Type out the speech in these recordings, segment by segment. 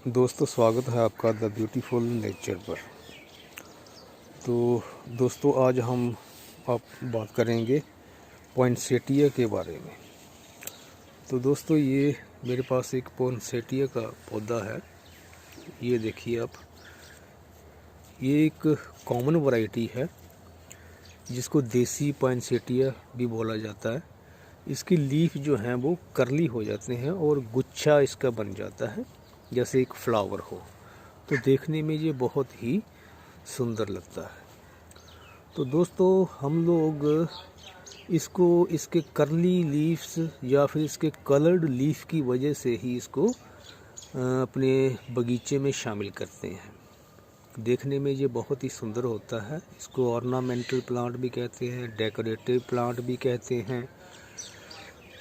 दोस्तों, स्वागत है आपका द ब्यूटीफुल नेचर पर। तो दोस्तों, आज हम आप बात करेंगे पॉइंसेटिया के बारे में। तो दोस्तों, ये मेरे पास एक पॉइंसेटिया का पौधा है। ये देखिए आप, ये एक कॉमन वैरायटी है जिसको देसी पॉइंसेटिया भी बोला जाता है। इसकी लीफ जो हैं वो करली हो जाते हैं और गुच्छा इसका बन जाता है जैसे एक फ्लावर हो। तो देखने में ये बहुत ही सुंदर लगता है। तो दोस्तों, हम लोग इसको इसके करली लीव्स या फिर इसके कलर्ड लीफ की वजह से ही इसको अपने बगीचे में शामिल करते हैं। देखने में ये बहुत ही सुंदर होता है। इसको ऑर्नामेंटल प्लांट भी कहते हैं, डेकोरेटिव प्लांट भी कहते हैं।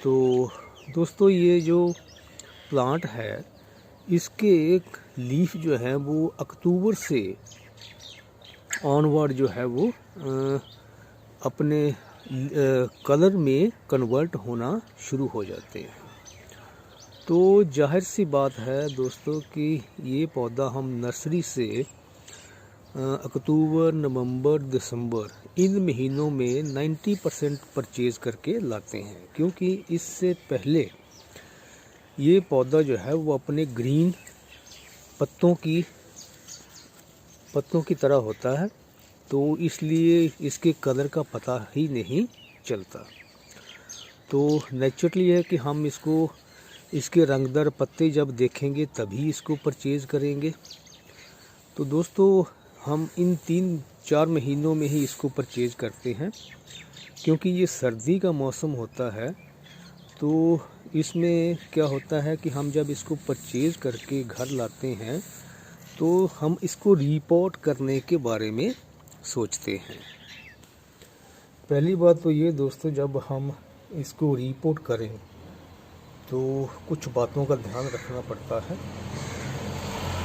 तो दोस्तों, ये जो प्लांट है, इसके एक लीफ जो है वो अक्टूबर से ऑनवर्ड जो है वो अपने कलर में कन्वर्ट होना शुरू हो जाते हैं। तो जाहिर सी बात है दोस्तों कि ये पौधा हम नर्सरी से अक्टूबर, नवंबर, दिसंबर इन महीनों में 90% परचेज़ करके लाते हैं, क्योंकि इससे पहले ये पौधा जो है वो अपने ग्रीन पत्तों की तरह होता है। तो इसलिए इसके कलर का पता ही नहीं चलता। तो नेचुरली है कि हम इसके रंगदार पत्ते जब देखेंगे तभी इसको परचेज़ करेंगे। तो दोस्तों, हम इन 3-4 महीनों में ही इसको परचेज़ करते हैं, क्योंकि ये सर्दी का मौसम होता है। तो इसमें क्या होता है कि हम जब इसको परचेज़ करके घर लाते हैं तो हम इसको रिपोर्ट करने के बारे में सोचते हैं। पहली बात तो ये दोस्तों, जब हम इसको रिपोर्ट करें तो कुछ बातों का ध्यान रखना पड़ता है।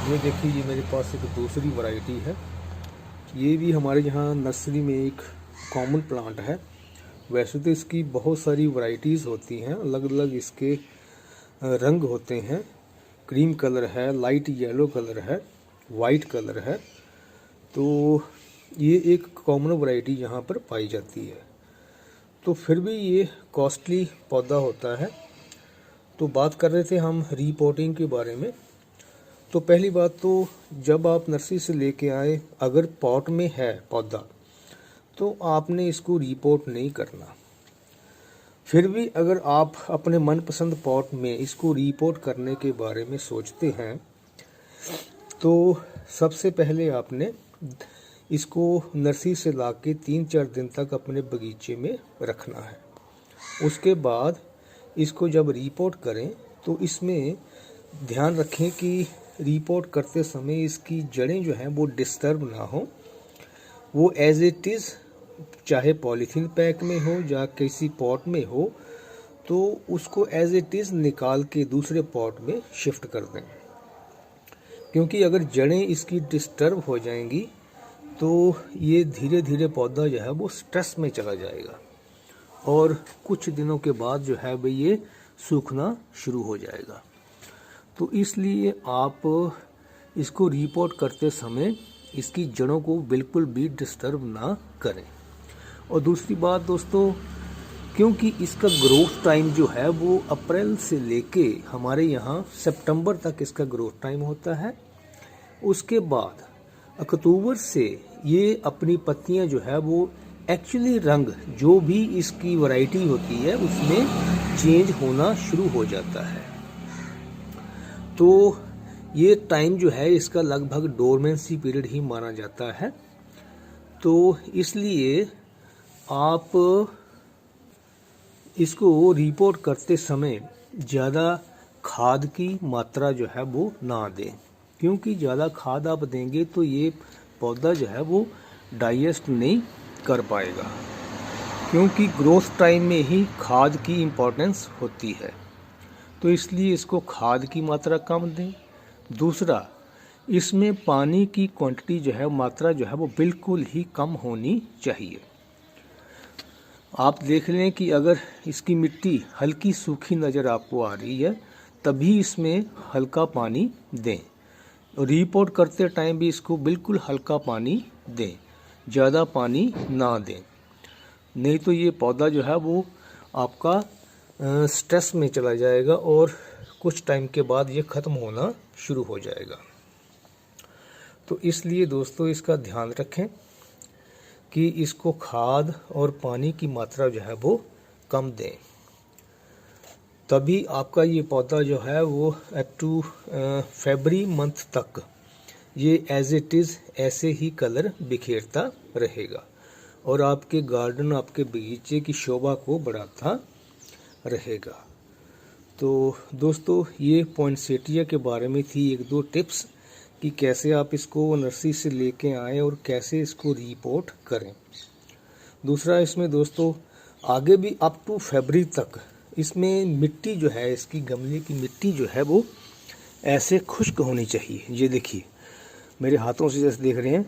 ये देखिए, ये मेरे पास एक दूसरी वैरायटी है। ये भी हमारे यहाँ नर्सरी में एक कॉमन प्लांट है। वैसे तो इसकी बहुत सारी वैरायटीज़ होती हैं, अलग अलग इसके रंग होते हैं। क्रीम कलर है, लाइट येलो कलर है, वाइट कलर है। तो ये एक कॉमन वैरायटी यहाँ पर पाई जाती है। तो फिर भी ये कॉस्टली पौधा होता है। तो बात कर रहे थे हम रीपोर्टिंग के बारे में। तो पहली बात तो, जब आप नर्सरी से लेके आए, अगर पॉट में है पौधा तो आपने इसको रिपोर्ट नहीं करना। फिर भी अगर आप अपने मनपसंद पॉट में इसको रिपोर्ट करने के बारे में सोचते हैं तो सबसे पहले आपने इसको नर्सरी से लाके 3-4 दिन तक अपने बगीचे में रखना है। उसके बाद इसको जब रिपोर्ट करें तो इसमें ध्यान रखें कि रिपोर्ट करते समय इसकी जड़ें जो हैं वो डिस्टर्ब ना हो। वो एज इट इज़, चाहे पॉलीथीन पैक में हो या किसी पॉट में हो, तो उसको एज इट इज़ निकाल के दूसरे पॉट में शिफ्ट कर दें। क्योंकि अगर जड़ें इसकी डिस्टर्ब हो जाएंगी तो ये धीरे धीरे पौधा जो है वो स्ट्रेस में चला जाएगा और कुछ दिनों के बाद जो है भाई ये सूखना शुरू हो जाएगा। तो इसलिए आप इसको रिपोर्ट करते समय इसकी जड़ों को बिल्कुल भी डिस्टर्ब ना करें। और दूसरी बात दोस्तों, क्योंकि इसका ग्रोथ टाइम जो है वो अप्रैल से लेके हमारे यहाँ सितंबर तक इसका ग्रोथ टाइम होता है। उसके बाद अक्टूबर से ये अपनी पत्तियाँ जो है वो एक्चुअली रंग जो भी इसकी वैरायटी होती है उसमें चेंज होना शुरू हो जाता है। तो ये टाइम जो है इसका लगभग डोरमेंसी पीरियड ही माना जाता है। तो इसलिए आप इसको रिपोर्ट करते समय ज़्यादा खाद की मात्रा जो है वो ना दें, क्योंकि ज़्यादा खाद आप देंगे तो ये पौधा जो है वो डाइजेस्ट नहीं कर पाएगा, क्योंकि ग्रोथ टाइम में ही खाद की इम्पोर्टेंस होती है। तो इसलिए इसको खाद की मात्रा कम दें। दूसरा, इसमें पानी की क्वांटिटी जो है, मात्रा जो है वो बिल्कुल ही कम होनी चाहिए। आप देख लें कि अगर इसकी मिट्टी हल्की सूखी नज़र आपको आ रही है तभी इसमें हल्का पानी दें। रीपोर्ट करते टाइम भी इसको बिल्कुल हल्का पानी दें, ज़्यादा पानी ना दें, नहीं तो ये पौधा जो है वो आपका स्ट्रेस में चला जाएगा और कुछ टाइम के बाद ये ख़त्म होना शुरू हो जाएगा। तो इसलिए दोस्तों इसका ध्यान रखें कि इसको खाद और पानी की मात्रा जो है वो कम दें, तभी आपका ये पौधा जो है वो अप टू फरवरी मंथ तक ये एज इट इज़ ऐसे ही कलर बिखेरता रहेगा और आपके गार्डन, आपके बगीचे की शोभा को बढ़ाता रहेगा। तो दोस्तों ये पॉइंसेटिया के बारे में थी एक दो टिप्स कि कैसे आप इसको नर्सरी से लेके आएँ और कैसे इसको रिपोर्ट करें। दूसरा इसमें दोस्तों आगे भी अप टू फरवरी तक इसमें मिट्टी जो है, इसकी गमले की मिट्टी जो है वो ऐसे खुश्क होनी चाहिए। ये देखिए मेरे हाथों से जैसे देख रहे हैं,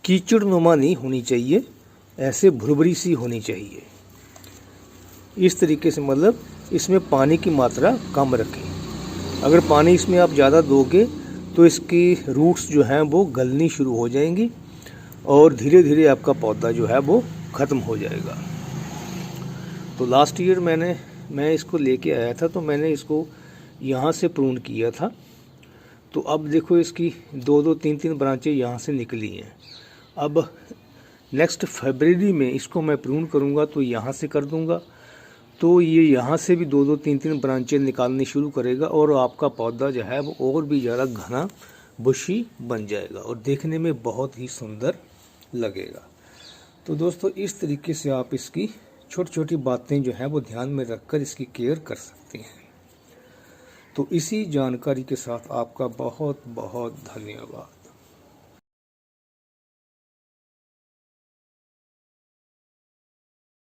कीचड़ नुमा नहीं होनी चाहिए, ऐसे भुरभुरी सी होनी चाहिए। इस तरीके से मतलब इसमें पानी की मात्रा कम रखें। अगर पानी इसमें आप ज़्यादा दोगे तो इसकी रूट्स जो हैं वो गलनी शुरू हो जाएंगी और धीरे धीरे आपका पौधा जो है वो ख़त्म हो जाएगा। तो लास्ट ईयर मैं इसको लेके आया था, तो मैंने इसको यहाँ से प्रून किया था। तो अब देखो इसकी 2-2, 3-3 ब्रांचें यहाँ से निकली हैं। अब नेक्स्ट फरवरी में इसको मैं प्रून करूँगा तो यहाँ से कर दूँगा, तो ये यहाँ से भी 2-2, 3-3 ब्रांचें निकालनी शुरू करेगा और आपका पौधा जो है वो और भी ज़्यादा घना बुशी बन जाएगा और देखने में बहुत ही सुंदर लगेगा। तो दोस्तों इस तरीके से आप इसकी छोटी छोटी बातें जो हैं वो ध्यान में रखकर इसकी केयर कर सकते हैं। तो इसी जानकारी के साथ आपका बहुत बहुत धन्यवाद।